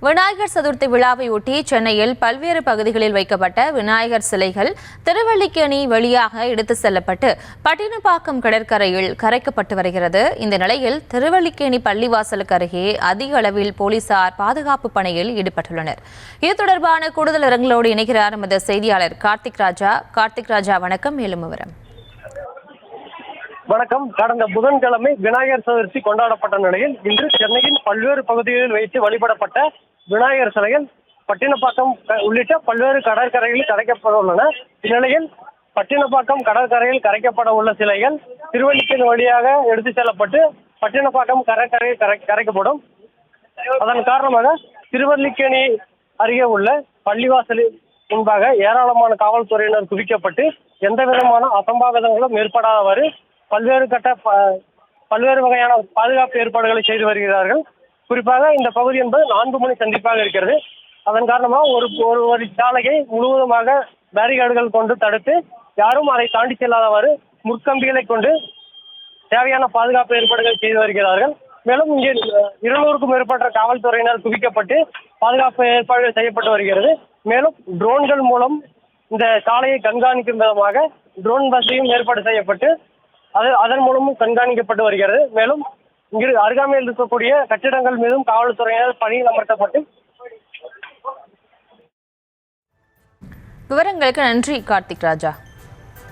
விநாயகர் சதுர்த்தி விழாவையொட்டி சென்னையில் பல்வேறு பகுதிகளில் வைக்கப்பட்ட விநாயகர் சிலைகள் திருவல்லிக்கேணி வழியாக எடுத்து செல்லப்பட்டு பட்டினப்பாக்கம் கடற்கரையில் கரைக்கப்பட்டு வருகிறது. இந்த நிலையில் திருவல்லிக்கேணி பள்ளிவாசலுக்கு அருகே அதிக அளவில் போலீசார் பாதுகாப்பு பணியில் ஈடுபட்டுள்ளனர். இது தொடர்பான கூடுதல் விவரங்களோடு இணைகிறார் எமது செய்தியாளர் கார்த்திக் ராஜா. வணக்கம். மேலும் விவரம். வணக்கம். கடந்த புதன்கிழமை விநாயகர் சதுர்த்தி கொண்டாடப்பட்ட நிலையில் இன்று சென்னையின் பல்வேறு பகுதிகளில் வைத்து வழிபடப்பட்ட விநாயகர் சிலைகள் பட்டினப்பாக்கம் உள்ளிட்ட பல்வேறு கடற்கரைகளில் கரைக்கப்பட உள்ளன. இந்நிலையில் பட்டினப்பாக்கம் கடற்கரையில் கரைக்கப்பட உள்ள சிலைகள் திருவல்லிக்கேணி வழியாக எடுத்து செல்லப்பட்டு பட்டினப்பாக்கம் கடற்கரையில் கரைக்கப்படும். அதன் காரணமாக திருவல்லிக்கேணி அருகே உள்ள பள்ளிவாசலில் முன்பாக ஏராளமான காவல்துறையினர் குவிக்கப்பட்டு எந்த விதமான அசம்பாவிதங்களும் ஏற்படாதவாறு பல்வேறு வகையான பாதுகாப்பு ஏற்பாடுகளை செய்து வருகிறார்கள். குறிப்பாக இந்த பகுதி என்பது 4 மணி சந்திப்பாக இருக்கிறது. அதன் காரணமாக ஒரு சாலையை முழுவதுமாக பேரிகார்டுகள் கொண்டு தடுத்து யாரும் அதை தாண்டி செல்லாதவாறு முற்கம்பிகளை கொண்டு தேவையான பாதுகாப்பு ஏற்பாடுகள் செய்து வருகிறார்கள். மேலும் இங்கே 200க்கும் மேற்பட்ட காவல்துறையினர் குவிக்கப்பட்டு பாதுகாப்பு ஏற்பாடுகள் செய்யப்பட்டு வருகிறது. மேலும் ட்ரோன்கள் மூலம் இந்த சாலையை கண்காணிக்கும் விதமாக ட்ரோன் வசதியும் ஏற்பாடு செய்யப்பட்டு அதன் மூலமும் கண்காணிக்கப்பட்டு வருகிறது. மேலும் இங்கு அருகாமையில் இருக்கக்கூடிய கட்டிடங்கள் மீதும் காவல்துறையினர் பணியில் அமர்த்தப்பட்டு விவரங்களுக்கு நன்றி கார்த்திக் ராஜா.